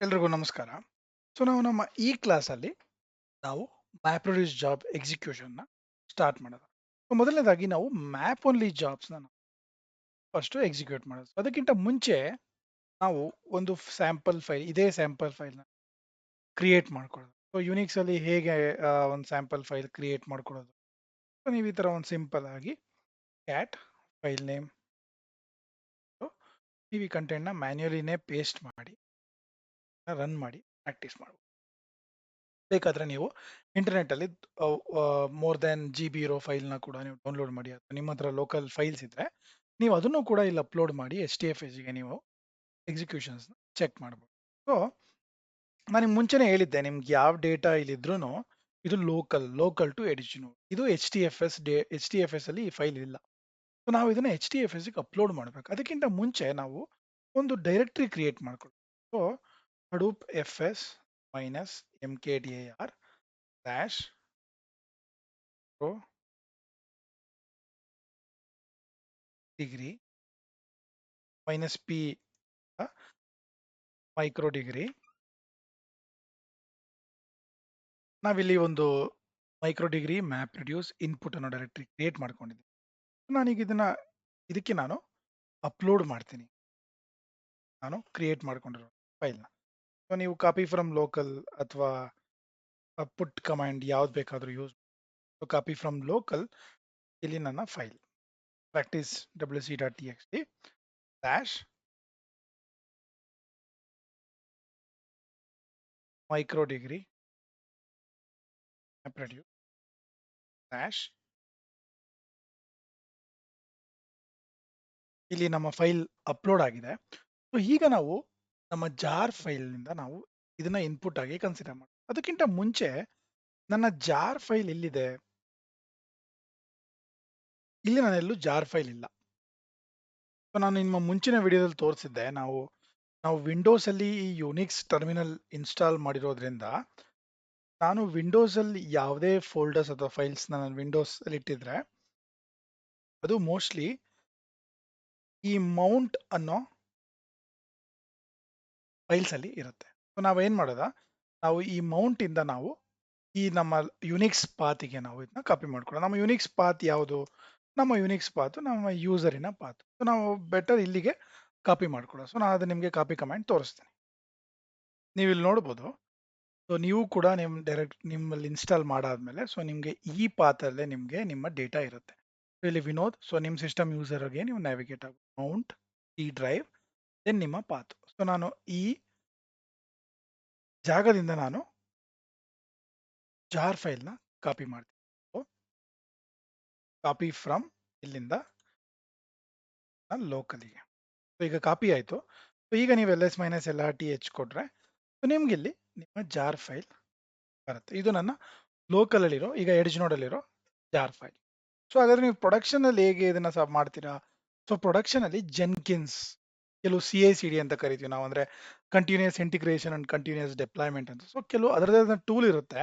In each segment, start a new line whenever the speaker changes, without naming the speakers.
ಎಲ್ರಿಗೂ ನಮಸ್ಕಾರ. ಸೊ ನಾವು ನಮ್ಮ ಈ ಕ್ಲಾಸಲ್ಲಿ ನಾವು ಮ್ಯಾಪ್ ರೆಡ್ಯೂಸ್ ಜಾಬ್ ಎಕ್ಸಿಕ್ಯೂಷನ್ನ ಸ್ಟಾರ್ಟ್ ಮಾಡೋದು. ಸೊ ಮೊದಲನೇದಾಗಿ ನಾವು ಮ್ಯಾಪ್ ಓನ್ಲಿ ಜಾಬ್ಸ್‌ನ ಫಸ್ಟು ಎಕ್ಸಿಕ್ಯೂಟ್ ಮಾಡೋದು. ಸೊ ಅದಕ್ಕಿಂತ ಮುಂಚೆ ನಾವು ಒಂದು ಸ್ಯಾಂಪಲ್ ಫೈಲ್ ಇದೇ ಸ್ಯಾಂಪಲ್ ಫೈಲ್‌ನ ಕ್ರಿಯೇಟ್ ಮಾಡ್ಕೊಳ್ಳೋದು. ಸೊ ಯುನಿಕ್ಸಲ್ಲಿ ಹೇಗೆ ಒಂದು ಸ್ಯಾಂಪಲ್ ಫೈಲ್ ಕ್ರಿಯೇಟ್ ಮಾಡ್ಕೊಳ್ಳೋದು. ಸೊ ನೀವು ಈ ಥರ ಒಂದು ಸಿಂಪಲ್ ಆಗಿ ಕ್ಯಾಟ್ ಫೈಲ್ ನೇಮ್ ನೀವು ಈ ಕಂಟೆಂಟ್‌ನ ಮ್ಯಾನ್ಯುಯಲಿನೇ ಪೇಸ್ಟ್ ಮಾಡಿ ರನ್ ಮಾಡಿ ಪ್ರಾಕ್ಟೀಸ್ ಮಾಡಿ. ಬೇಕಾದ್ರೆ ನೀವು ಇಂಟರ್ನೆಟ್ಟಲ್ಲಿ ಮೋರ್ ದ್ಯಾನ್ GB ಇರೋ ಫೈಲ್‌ನ ಕೂಡ ನೀವು ಡೌನ್ಲೋಡ್ ಮಾಡಿ ಅಥವಾ ನಿಮ್ಮ ಹತ್ರ ಲೋಕಲ್ ಫೈಲ್ಸ್ ಇದ್ರೆ ನೀವು ಅದನ್ನು ಕೂಡ ಇಲ್ಲಿ ಅಪ್ಲೋಡ್ ಮಾಡಿ HDFSಗೆ ನೀವು ಎಕ್ಸಿಕ್ಯೂಷನ್ಸ್‌ನ ಚೆಕ್ ಮಾಡ್ಬೋದು. ಸೊ ನಾನು ನಿಮ್ಗೆ ಮುಂಚೆನೇ ಹೇಳಿದ್ದೆ ನಿಮ್ಗೆ ಯಾವ ಡೇಟಾ ಇಲ್ಲಿದ್ರೂ ಇದು ಲೋಕಲ್ ಟು ಎಡಿಜಿನೋಡ್. ಇದು HDFS ಅಲ್ಲಿ ಈ ಫೈಲ್ ಇಲ್ಲ. ಸೊ ನಾವು ಇದನ್ನ HDFSಗೆ ಅಪ್ಲೋಡ್ ಮಾಡಬೇಕು. ಅದಕ್ಕಿಂತ ಮುಂಚೆ ನಾವು ಒಂದು ಡೈರೆಕ್ಟರಿ ಕ್ರಿಯೇಟ್ ಮಾಡ್ಕೊಳ್ಳೋದು. So Hadoop FS -mkdir slash pro degree -p micro degree. ನಾವಿಲ್ಲಿ ಒಂದು micro degree map reduce input ಅನ್ನೋ ಡೈರೆಕ್ಟರಿ ಕ್ರಿಯೇಟ್ ಮಾಡ್ಕೊಂಡಿದ್ದೀನಿ. ನಾನೀಗ ಇದಕ್ಕೆ ನಾನು ಅಪ್ಲೋಡ್ ಮಾಡ್ತೀನಿ. ನಾನು ಕ್ರಿಯೇಟ್ ಮಾಡ್ಕೊಂಡಿರೋ ಫೈಲ್‌ನ. ಸೊ ನೀವು ಕಾಪಿ ಫ್ರಮ್ ಲೋಕಲ್ ಅಥವಾ ಪುಟ್ ಕಮಾಂಡ್ ಯಾವ್ದು ಬೇಕಾದರೂ use. So copy from local ಇಲ್ಲಿ ನನ್ನ file practice wc.txt slash micro degree map reduce slash ಇಲ್ಲಿ ನಮ್ಮ ಫೈಲ್ ಅಪ್ಲೋಡ್ ಆಗಿದೆ. ಸೊ ಈಗ ನಾವು ನಮ್ಮ ಜಾರ್ ಫೈಲ್‌ನಿಂದ ನಾವು ಇದನ್ನ ಇನ್ಪುಟ್ ಆಗಿ ಕನ್ಸಿಡರ್ ಮಾಡಿ. ಅದಕ್ಕಿಂತ ಮುಂಚೆ ನನ್ನ ಜಾರ್ ಫೈಲ್ ಎಲ್ಲಿದೆ? ಇಲ್ಲಿ ನನ್ನೆಲ್ಲೂ ಜಾರ್ ಫೈಲ್ ಇಲ್ಲ. ಸೊ ನಾನು ನಿಮ್ಮ ಮುಂಚಿನ ವಿಡಿಯೋದಲ್ಲಿ ತೋರಿಸಿದ್ದೆ ನಾವು ವಿಂಡೋಸ್ ಅಲ್ಲಿ ಈ ಯುನಿಕ್ಸ್ ಟರ್ಮಿನಲ್ ಇನ್ಸ್ಟಾಲ್ ಮಾಡಿರೋದ್ರಿಂದ ನಾನು ವಿಂಡೋಸ್ ಅಲ್ಲಿ ಯಾವುದೇ ಫೋಲ್ಡರ್ಸ್ ಅಥವಾ ಫೈಲ್ಸ್ ನಾನು ವಿಂಡೋಸ್ ಅಲ್ಲಿ ಇಟ್ಟಿದ್ರೆ ಅದು ಮೋಸ್ಟ್ಲಿ ಈ ಮೌಂಟ್ ಅನ್ನೋ ಫೈಲ್ಸ್ ಅಲ್ಲಿ ಇರುತ್ತೆ. ಸೊ ನಾವೇನ್ ಮಾಡೋದ ನಾವು ಈ ಮೌಂಟ್ ಇಂದ ನಾವು ಈ ನಮ್ಮ ಯುನಿಕ್ಸ್ ಪಾತಿಗೆ ನಾವು ಇದನ್ನ ಕಾಪಿ ಮಾಡ್ಕೊಳ್ಳೋಣ. ನಮ್ಮ ಯುನಿಕ್ಸ್ ಪಾತ್ ಯಾವುದು? ನಮ್ಮ ಯುನಿಕ್ಸ್ ಪಾತ್ ನಮ್ಮ ಯೂಸರಿನ ಪಾತ್. ಸೊ ನಾವು ಬೆಟರ್ ಇಲ್ಲಿಗೆ ಕಾಪಿ ಮಾಡ್ಕೊಳ್ಳೋಣ. ಸೊ ನಾನು ಅದು ನಿಮಗೆ ಕಾಪಿ ಕಮಾಂಡ್ ತೋರಿಸ್ತೀನಿ. ನೀವು ಇಲ್ಲಿ ನೋಡ್ಬೋದು. ಸೊ ನೀವು ಕೂಡ ಡೈರೆಕ್ಟ್ ನಿಮ್ಮಲ್ಲಿ ಇನ್ಸ್ಟಾಲ್ ಮಾಡಾದ್ಮೇಲೆ ಸೊ ನಿಮಗೆ ಈ ಪಾತಲ್ಲೇ ನಿಮಗೆ ನಿಮ್ಮ ಡೇಟಾ ಇರುತ್ತೆ. ಸೊ ಇಲ್ಲಿ ವಿನೋದ್. ಸೊ ನಿಮ್ಮ ಸಿಸ್ಟಮ್ ಯೂಸರ್ಗೆ ನೀವು ನ್ಯಾವಿಗೇಟ್ ಆಗಿ ಮೌಂಟ್ ಈ ಡ್ರೈವ್ ದೆನ್ ನಿಮ್ಮ ಪಾತ್. ಸೊ ನಾನು ಈ ಜಾಗದಿಂದ ನಾನು ಜಾರ್ ಫೈಲ್‌ನ ಕಾಪಿ ಮಾಡ್ತೀನಿ. ಸೊ ಕಾಪಿ ಫ್ರಮ್ ಇಲ್ಲಿಂದ ಲೋಕಲಿಗೆ. ಸೊ ಈಗ ಕಾಪಿ ಆಯಿತು. ಸೊ ಈಗ ನೀವು ls-lrt ಕೊಟ್ರೆ ಸೊ ನಿಮ್ಗೆ ಇಲ್ಲಿ ನಿಮ್ಮ ಜಾರ್ ಫೈಲ್ ಬರುತ್ತೆ. ಇದು ನನ್ನ ಲೋಕಲ್ ಅಲ್ಲಿರೋ ಈಗ ಎಡ್ಜ್ ನೋಡಲ್ಲಿರೋ ಜಾರ್ ಫೈಲ್. ಸೊ ಹಾಗಾದ್ರೆ ನೀವು ಪ್ರೊಡಕ್ಷನ್ ಅಲ್ಲಿ ಹೇಗೆ ಇದನ್ನ ಮಾಡ್ತೀರಾ? ಸೊ ಪ್ರೊಡಕ್ಷನ್ ಅಲ್ಲಿ ಜೆನ್ಕಿನ್ಸ್ ಕೆಲವು CI/CD ಅಂತ ಕರಿತೀವಿ ನಾವು, ಅಂದ್ರೆ continuous integration and continuous deployment ಅಂತ. ಸೊ ಕೆಲವು ಅದರದೇ ಆದ ಟೂಲ್ ಇರುತ್ತೆ.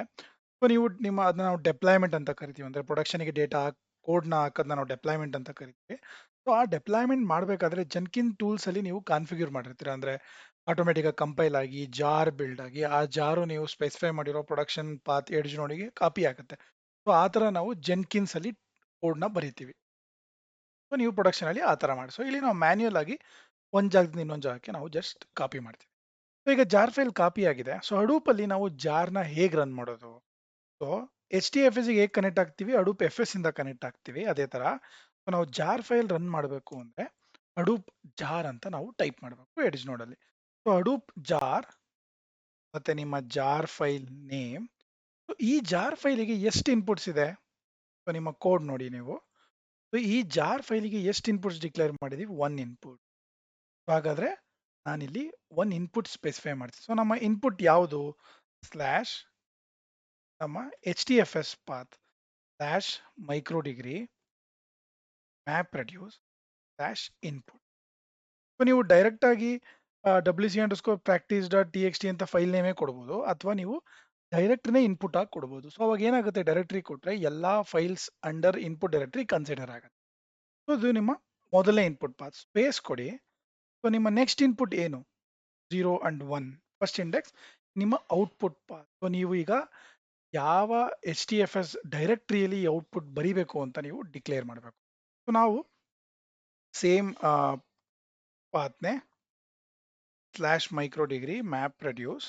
ಸೊ ನೀವು ಅದನ್ನ ನಾವು ಡೆಪ್ಲಾಯ್ಮೆಂಟ್ ಅಂತ ಕರಿತೀವಿ. ಅಂದ್ರೆ ಪ್ರೊಡಕ್ಷನ್‌ಗೆ ಡೇಟಾ ಕೋಡ್‌ನ ಹಾಕೋದನ್ನ ನಾವು ಡೆಪ್ಲಾಯ್ಮೆಂಟ್ ಅಂತ ಕರಿತೀವಿ. ಸೊ ಆ ಡೆಪ್ಲಾಯ್ಮೆಂಟ್ ಮಾಡಬೇಕಾದ್ರೆ ಜೆನ್ಕಿನ್ ಟೂಲ್ಸ್ ಅಲ್ಲಿ ನೀವು ಕಾನ್ಫಿಗರ್ ಮಾಡಿರ್ತೀರಾ. ಅಂದ್ರೆ ಆಟೋಮೆಟಿಕ್ ಆಗಿ ಕಂಪೈಲ್ ಆಗಿ ಜಾರ್ ಬಿಲ್ಡ್ ಆಗಿ ಆ ಜಾರು ನೀವು ಸ್ಪೆಸಿಫೈ ಮಾಡಿರೋ ಪ್ರೊಡಕ್ಷನ್ ಪಾತ್ ಎಡ್ಜ್ ನೋಡಿಗೆ ಕಾಪಿ ಆಗುತ್ತೆ. ಸೊ ಆ ತರ ನಾವು ಜೆನ್ಕಿನ್ಸ್ ಅಲ್ಲಿ ಕೋಡ್‌ನ ಬರಿತೀವಿ. ಸೊ ನೀವು ಪ್ರೊಡಕ್ಷನ್ ಅಲ್ಲಿ ಆ ತರ ಮಾಡಿ. ಸೊ ಇಲ್ಲಿ ನಾವು ಮ್ಯಾನ್ಯುಯಲ್ ಆಗಿ ಒಂದ್ ಜಾಗದಿಂದ ಇನ್ನೊಂದು ಜಾಗಕ್ಕೆ ನಾವು ಜಸ್ಟ್ ಕಾಪಿ ಮಾಡ್ತೀವಿ. ಸೊ ಈಗ ಜಾರ್ ಫೈಲ್ ಕಾಪಿ ಆಗಿದೆ. ಸೊ ಹಡೂಪ್ ಅಲ್ಲಿ ನಾವು ಜಾರ್‌ನ ಹೇಗೆ ರನ್ ಮಾಡೋದು? ಸೊ HDFSಗೆ ಹೇಗೆ ಕನೆಕ್ಟ್ ಆಗ್ತೀವಿ? ಹಡೂಪ್ FS ಇಂದ ಕನೆಕ್ಟ್ ಆಗ್ತೀವಿ. ಅದೇ ತರ ಸೊ ನಾವು ಜಾರ್ ಫೈಲ್ ರನ್ ಮಾಡಬೇಕು ಅಂದ್ರೆ ಹಡೂಪ್ ಜಾರ್ ಅಂತ ನಾವು ಟೈಪ್ ಮಾಡಬೇಕು ಎಡ್ಜ್ ನೋಡಲ್ಲಿ. ಸೊ ಹಡೂಪ್ ಜಾರ್ ಮತ್ತೆ ನಿಮ್ಮ ಜಾರ್ ಫೈಲ್ ನೇಮ್. ಸೊ ಈ ಜಾರ್ ಫೈಲಿಗೆ ಎಷ್ಟು ಇನ್ಪುಟ್ಸ್ ಇದೆ? ಸೊ ನಿಮ್ಮ ಕೋಡ್ ನೋಡಿ ನೀವು. ಸೊ ಈ ಜಾರ್ ಫೈಲಿಗೆ ಎಷ್ಟು ಇನ್ಪುಟ್ಸ್ ಡಿಕ್ಲೇರ್ ಮಾಡಿದೀವಿ? 1 ಇನ್ಪುಟ್. ಹಾಗಾದ್ರೆ ನಾನಿಲ್ಲಿ 1 ಇನ್ಪುಟ್ ಸ್ಪೆಸಿಫೈ ಮಾಡ್ತೀನಿ. ಸೊ ನಮ್ಮ ಇನ್ಪುಟ್ ಯಾವುದು? ಸ್ಲ್ಯಾಶ್ ನಮ್ಮ HDFS path slash micro degree map reduce slash input. So ನೀವು ಡೈರೆಕ್ಟ್ ಆಗಿ wc_practice.txt ಅಂತ ಫೈಲ್ ನೇಮೇ ಕೊಡ್ಬೋದು, ಅಥವಾ ನೀವು ಡೈರೆಕ್ಟ್ನೇ ಇನ್ಪುಟ್ ಆಗಿ ಕೊಡ್ಬೋದು. ಸೊ ಅವಾಗ ಏನಾಗುತ್ತೆ, ಡೈರೆಕ್ಟರಿ ಕೊಟ್ರೆ ಎಲ್ಲಾ files under input directory consider ಆಗುತ್ತೆ. ಸೊ ಇದು ನಿಮ್ಮ ಮೊದಲನೇ ಇನ್ಪುಟ್ ಪಾತ್. ಸ್ಪೇಸ್ ಕೊಡಿ. ಸೊ ನಿಮ್ಮ ನೆಕ್ಸ್ಟ್ ಇನ್ಪುಟ್ ಏನು? 0 and 1 ಫಸ್ಟ್ ಇಂಡೆಕ್ಸ್ ನಿಮ್ಮ ಔಟ್ಪುಟ್ ಪಾತ್. ಸೊ ನೀವು ಈಗ ಯಾವ ಎಚ್ ಟಿ ಎಫ್ ಎಸ್ ಡೈರೆಕ್ಟ್ರಿಯಲ್ಲಿ ಔಟ್ಪುಟ್ ಬರಿಬೇಕು ಅಂತ ನೀವು ಡಿಕ್ಲೇರ್ ಮಾಡಬೇಕು. ಸೊ ನಾವು ಸೇಮ್ ಪಾತ್ನೆ slash micro degree map reduce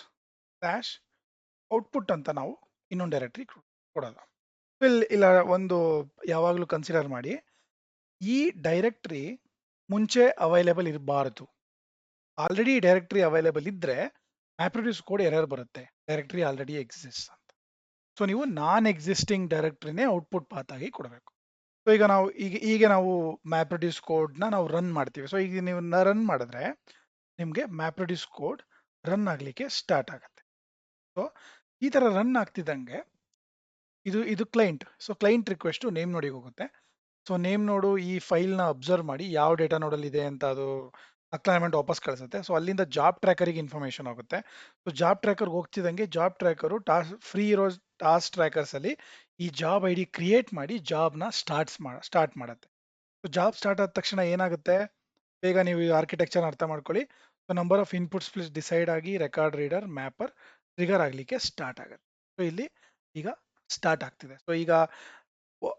slash output ಅಂತ ನಾವು ಇನ್ನೊಂದು ಡೈರೆಕ್ಟ್ರಿ ಕೊಡೋದು. ಇಲ್ಲ ಒಂದು ಯಾವಾಗಲೂ ಕನ್ಸಿಡರ್ ಮಾಡಿ, ಈ ಡೈರೆಕ್ಟ್ರಿ ಮುಂಚೆ ಅವೈಲೇಬಲ್ ಇರಬಾರದು. ಆಲ್ರೆಡಿ ಡೈರೆಕ್ಟ್ರಿ ಅವೈಲೇಬಲ್ ಇದ್ರೆ ಮ್ಯಾಪ್ರೆಡ್ಯೂಸ್ ಕೋಡ್ ಎರರ್ ಬರುತ್ತೆ, ಡೈರೆಕ್ಟ್ರಿ ಆಲ್ರೆಡಿ ಎಕ್ಸಿಸ್ಟ್ ಅಂತ. ಸೊ ನೀವು ನಾನ್ ಎಕ್ಸಿಸ್ಟಿಂಗ್ ಡೈರೆಕ್ಟ್ರಿನೇ ಔಟ್ಪುಟ್ ಪಾತ್ ಆಗಿ ಕೊಡಬೇಕು. ಸೊ ಈಗ ನಾವು ಮ್ಯಾಪ್ರೆಡ್ಯೂಸ್ ಕೋಡ್ನ ನಾವು ರನ್ ಮಾಡ್ತೀವಿ. ಸೊ ಈಗ ನೀವು ರನ್ ಮಾಡಿದ್ರೆ ನಿಮಗೆ ಮ್ಯಾಪ್ರೆಡ್ಯೂಸ್ ಕೋಡ್ ರನ್ ಆಗಲಿಕ್ಕೆ ಸ್ಟಾರ್ಟ್ ಆಗುತ್ತೆ. ಸೊ ಈ ತರ ರನ್ ಆಗ್ತಿದ್ದಂಗೆ ಇದು client. So client request name ನೋಡಿಗೆ ಹೋಗುತ್ತೆ. ಸೊ ನೇಮ್ ನೋಡು ಈ ಫೈಲ್ನ ಅಬ್ಸರ್ವ್ ಮಾಡಿ ಯಾವ ಡೇಟಾ ನೋಡಲ್ ಇದೆ ಅಂತ ಅದು ಅಕ್ಲಾಯ್ಮೆಂಟ್ ವಾಪಸ್ ಕಳಿಸುತ್ತೆ. ಸೊ ಅಲ್ಲಿಂದ ಜಾಬ್ ಟ್ರ್ಯಾಕರಿಗೆ ಇನ್ಫಾರ್ಮೇಶನ್ ಹೋಗುತ್ತೆ. ಸೊ ಜಾಬ್ ಟ್ರ್ಯಾಕರ್ ಹೋಗ್ತಿದ್ದಂಗೆ ಜಾಬ್ ಟ್ರ್ಯಾಕರು ಫ್ರೀ ಇರೋ ಟಾಸ್ಕ್ ಟ್ರ್ಯಾಕರ್ಸ್ ಅಲ್ಲಿ ಈ ಜಾಬ್ ಐ ಡಿ ಕ್ರಿಯೇಟ್ ಮಾಡಿ ಜಾಬ್ನ ಸ್ಟಾರ್ಟ್ ಮಾಡುತ್ತೆ. ಸೊ ಜಾಬ್ ಸ್ಟಾರ್ಟ್ ಆದ ತಕ್ಷಣ ಏನಾಗುತ್ತೆ, ಬೇಗ ನೀವು ಈ ಆರ್ಕಿಟೆಕ್ಚರ್ ಅರ್ಥ ಮಾಡ್ಕೊಳ್ಳಿ. So number of inputs plus decide ಆಗಿ ರೆಕಾರ್ಡ್ ರೀಡರ್ ಮ್ಯಾಪರ್ ಟ್ರಿಗರ್ ಆಗಲಿಕ್ಕೆ ಸ್ಟಾರ್ಟ್ ಆಗುತ್ತೆ. ಸೊ ಇಲ್ಲಿ ಈಗ ಸ್ಟಾರ್ಟ್ ಆಗ್ತಿದೆ. ಸೊ ಈಗ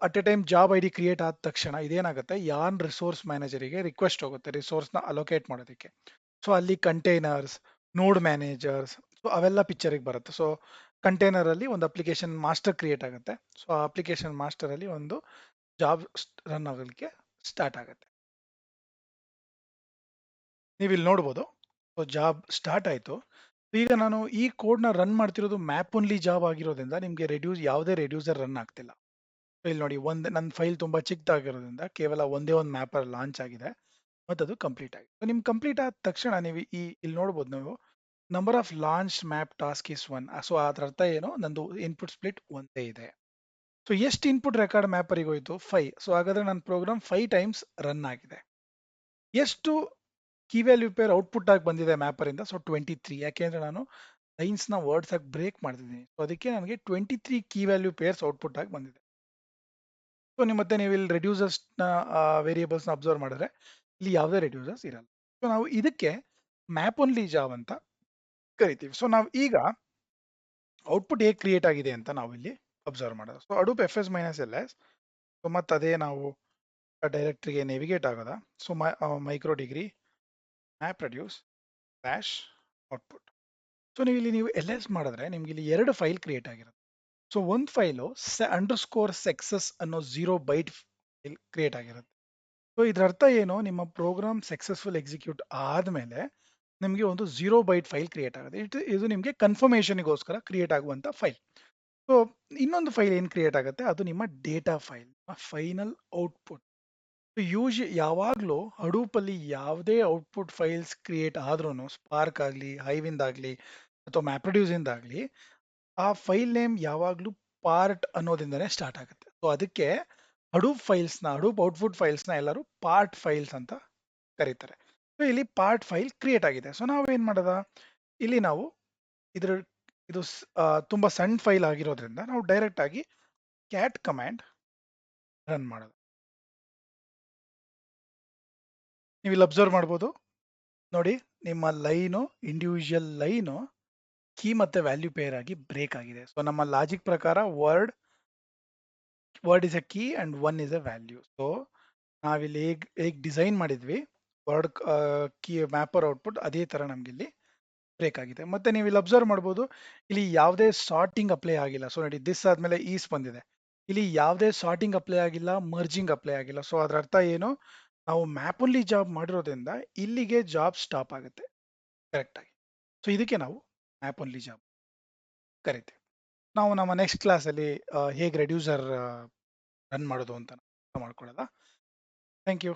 at a time job I D create ಆದ ತಕ್ಷಣ ಇದೇನಾಗುತ್ತೆ, ಯಾನ್ ರಿಸೋರ್ಸ್ ಮ್ಯಾನೇಜರಿಗೆ ರಿಕ್ವೆಸ್ಟ್ ಹೋಗುತ್ತೆ ರಿಸೋರ್ಸ್ನ ಅಲೋಕೇಟ್ ಮಾಡೋದಕ್ಕೆ. ಸೊ ಅಲ್ಲಿ ಕಂಟೈನರ್ಸ್, ನೋಡ್ ಮ್ಯಾನೇಜರ್ಸ್, ಸೊ ಅವೆಲ್ಲ ಪಿಕ್ಚರಿಗೆ ಬರುತ್ತೆ. ಸೊ ಕಂಟೈನರ್ ಅಲ್ಲಿ ಒಂದು ಅಪ್ಲಿಕೇಶನ್ ಮಾಸ್ಟರ್ ಕ್ರಿಯೇಟ್ ಆಗುತ್ತೆ. ಸೊ ಆ ಅಪ್ಲಿಕೇಶನ್ ಮಾಸ್ಟರ್ ಅಲ್ಲಿ ಒಂದು ಜಾಬ್ ರನ್ ಆಗಲಿಕ್ಕೆ ಸ್ಟಾರ್ಟ್ ಆಗುತ್ತೆ. ನೀವು ಇಲ್ಲಿ ನೋಡ್ಬೋದು, ಸೊ ಜಾಬ್ ಸ್ಟಾರ್ಟ್ ಆಯಿತು. ಈಗ ನಾನು ಈ ಕೋಡ್ನ ರನ್ ಮಾಡ್ತಿರೋದು ಮ್ಯಾಪ್ ಓನ್ಲಿ ಜಾಬ್ ಆಗಿರೋದ್ರಿಂದ ನಿಮಗೆ ಯಾವುದೇ ರೆಡ್ಯೂಸರ್ ರನ್ ಆಗ್ತಿಲ್ಲ. ಸೊ ಇಲ್ಲಿ ನೋಡಿ, ನನ್ನ ಫೈಲ್ ತುಂಬಾ ಚಿಕ್ಕದಾಗಿರೋದ್ರಿಂದ ಕೇವಲ ಒಂದೇ ಒಂದು ಮ್ಯಾಪರ್ ಲಾಂಚ್ ಆಗಿದೆ ಮತ್ತು ಅದು ಕಂಪ್ಲೀಟ್ ಆಗಿದೆ. ಸೊ ನಿಮ್ಗೆ ಕಂಪ್ಲೀಟ್ ಆದ ತಕ್ಷಣ ನೀವು ಇಲ್ಲಿ ನೋಡ್ಬೋದು, ನೀವು number of launch map task is 1. So ಅದರ ಅರ್ಥ ಏನು, ನಂದು ಇನ್ಪುಟ್ ಸ್ಪ್ಲಿಟ್ ಒಂದೇ ಇದೆ. ಸೊ ಎಷ್ಟು ಇನ್ಪುಟ್ ರೆಕಾರ್ಡ್ ಮ್ಯಾಪರಿಗೆ ಹೋಯ್ತು, 5. ಸೊ ಹಾಗಾದ್ರೆ ನನ್ನ ಪ್ರೋಗ್ರಾಮ್ 5 ಟೈಮ್ಸ್ ರನ್ ಆಗಿದೆ. ಎಷ್ಟು ಕೀ ವ್ಯಾಲ್ಯೂ ಪೇರ್ ಔಟ್ಪುಟ್ ಆಗಿ ಬಂದಿದೆ ಮ್ಯಾಪರ್ ಇಂದ, ಸೊ 23. ಯಾಕೆಂದ್ರೆ ನಾನು ಲೈನ್ಸ್ ನ ವರ್ಡ್ಸ್ ಆಗಿ ಬ್ರೇಕ್ ಮಾಡ್ತಿದ್ದೀನಿ. ಸೊ ಅದಕ್ಕೆ ನನಗೆ 23 ಕೀ ವ್ಯಾಲ್ಯೂ ಪೇರ್ಸ್ ಔಟ್ಪುಟ್ ಆಗಿ ಬಂದಿದೆ. ಸೊ ಮತ್ತೆ ನೀವು ಇಲ್ಲಿ ರೆಡ್ಯೂಸರ್ಸ್ ನ ವೇರಿಯೇಬಲ್ಸ್ ನ ಅಬ್ಸರ್ವ್ ಮಾಡಿದ್ರೆ ಇಲ್ಲಿ ಯಾವುದೇ ರೆಡ್ಯೂಸರ್ಸ್ ಇರಲ್ಲ. ಸೊ ನಾವು ಇದಕ್ಕೆ ಮ್ಯಾಪ್ ಓನ್ಲಿ ಜಾಬ್ ಅಂತ ಕರಿತೀವಿ. ಸೊ ನಾವು ಈಗ ಔಟ್ಪುಟ್ ಹೇಗೆ ಕ್ರಿಯೇಟ್ ಆಗಿದೆ ಅಂತ ನಾವು ಇಲ್ಲಿ ಅಬ್ಸರ್ವ್ ಮಾಡೋದು. So Hadoop F S minus L S. So ಮತ್ತೆ ಅದೇ ನಾವು ಡೈರೆಕ್ಟ್ರಿಗೆ ನೇವಿಗೇಟ್ ಆಗೋದ. So micro degree map reduce slash output. So ನೀವು ಎಲ್ ಎಸ್ ಮಾಡಿದ್ರೆ ನಿಮ್ಗೆ ಇಲ್ಲಿ 2 ಫೈಲ್ ಕ್ರಿಯೇಟ್ ಆಗಿರುತ್ತೆ. ಸೊ ಒಂದು ಫೈಲು ಅಂಡರ್ಸ್ಕೋರ್ ಸಕ್ಸಸ್ ಅನ್ನೋ 0 ಬೈಟ್ ಫೈಲ್ ಕ್ರಿಯೇಟ್ ಆಗಿರುತ್ತೆ. ಸೊ ಇದ್ರ ಅರ್ಥ ಏನು, ನಿಮ್ಮ ಪ್ರೋಗ್ರಾಮ್ ಸಕ್ಸಸ್ಫುಲ್ ಎಕ್ಸಿಕ್ಯೂಟ್ ಆದಮೇಲೆ ನಿಮಗೆ ಒಂದು 0 ಬೈಟ್ ಫೈಲ್ ಕ್ರಿಯೇಟ್ ಆಗುತ್ತೆ. ಇದು ನಿಮಗೆ ಕನ್ಫರ್ಮೇಷನ್ಗೋಸ್ಕರ ಕ್ರಿಯೇಟ್ ಆಗುವಂಥ ಫೈಲ್. ಸೊ ಇನ್ನೊಂದು ಫೈಲ್ ಏನು ಕ್ರಿಯೇಟ್ ಆಗುತ್ತೆ, ಅದು ನಿಮ್ಮ ಡೇಟಾ ಫೈಲ್, ಫೈನಲ್ ಔಟ್ಪುಟ್. ಯಾವಾಗಲೂ ಹಡೂಪಲ್ಲಿ ಯಾವುದೇ ಔಟ್ಪುಟ್ ಫೈಲ್ಸ್ ಕ್ರಿಯೇಟ್ ಆದ್ರೂ, ಸ್ಪಾರ್ಕ್ ಆಗಲಿ, ಹೈವಿಂದ ಆಗಲಿ ಅಥವಾ ಮ್ಯಾಪ್ರೆಡ್ಯೂಸಿಂದ ಆಗಲಿ, ಆ ಫೈಲ್ ನೇಮ್ ಯಾವಾಗಲೂ ಪಾರ್ಟ್ ಅನ್ನೋದಿಂದನೇ ಸ್ಟಾರ್ಟ್ ಆಗುತ್ತೆ. ಸೊ ಅದಕ್ಕೆ ಹಡೂಪ್ ಔಟ್ಪುಟ್ ಫೈಲ್ಸ್ನ ಎಲ್ಲರೂ ಪಾರ್ಟ್ ಫೈಲ್ಸ್ ಅಂತ ಕರೀತಾರೆ. ಸೊ ಇಲ್ಲಿ ಪಾರ್ಟ್ ಫೈಲ್ ಕ್ರಿಯೇಟ್ ಆಗಿದೆ. ಸೊ ನಾವು ಏನು ಮಾಡೋದ, ಇಲ್ಲಿ ನಾವು ಇದ್ರ ಇದು ತುಂಬಾ ಸಣ್ಣ ಫೈಲ್ ಆಗಿರೋದ್ರಿಂದ ನಾವು ಡೈರೆಕ್ಟ್ ಆಗಿ ಕ್ಯಾಟ್ ಕಮ್ಯಾಂಡ್ ರನ್ ಮಾಡೋದು. ನೀವು ಇಲ್ಲಿ ಅಬ್ಸರ್ವ್ ಮಾಡ್ಬೋದು ನೋಡಿ, ನಿಮ್ಮ ಲೈನು ಇಂಡಿವಿಜುವಲ್ ಲೈನು ಕೀ ಮತ್ತೆ ವ್ಯಾಲ್ಯೂ ಪೇರ್ ಆಗಿ ಬ್ರೇಕ್ ಆಗಿದೆ. ಸೊ ನಮ್ಮ ಲಾಜಿಕ್ ಪ್ರಕಾರ word is A key and 1 is A value. So ನಾವಿಲ್ಲಿ ಹೇಗೆ ಡಿಸೈನ್ ಮಾಡಿದ್ವಿ ವರ್ಡ್ ಕೀ ಮ್ಯಾಪರ್ ಔಟ್ಪುಟ್, ಅದೇ ತರ ನಮ್ಗೆ ಇಲ್ಲಿ ಬ್ರೇಕ್ ಆಗಿದೆ. ಮತ್ತೆ ನೀವು ಇಲ್ಲಿ ಅಬ್ಸರ್ವ್ ಮಾಡ್ಬೋದು, ಇಲ್ಲಿ ಯಾವುದೇ ಸಾರ್ಟಿಂಗ್ ಅಪ್ಲೈ ಆಗಿಲ್ಲ. ಸೊ ನೋಡಿ, ದಿಸ್ ಆದ್ಮೇಲೆ ಈಸ್ ಬಂದಿದೆ, ಇಲ್ಲಿ ಯಾವುದೇ ಸಾರ್ಟಿಂಗ್ ಅಪ್ಲೈ ಆಗಿಲ್ಲ, ಮರ್ಜಿಂಗ್ ಅಪ್ಲೈ ಆಗಿಲ್ಲ. ಸೊ ಅದರ ಅರ್ಥ ಏನು, ನಾವು ಮ್ಯಾಪ್ ಓನ್ಲಿ ಜಾಬ್ ಮಾಡಿರೋದ್ರಿಂದ ಇಲ್ಲಿಗೆ ಜಾಬ್ ಸ್ಟಾಪ್ ಆಗುತ್ತೆ ಕರೆಕ್ಟ್ ಆಗಿ. ಸೊ ಇದಕ್ಕೆ ನಾವು ಮ್ಯಾಪ್ ಓನ್ಲಿ ಜಾಬ್ ಕರಿತೀವಿ. ನಾವು ನಮ್ಮ ನೆಕ್ಸ್ಟ್ ಕ್ಲಾಸಲ್ಲಿ ಹೇಗೆ ರೆಡ್ಯೂಸರ್ ರನ್ ಮಾಡೋದು ಅಂತ ಮಾಡ್ಕೊಳ್ಳೋದ. Thank you.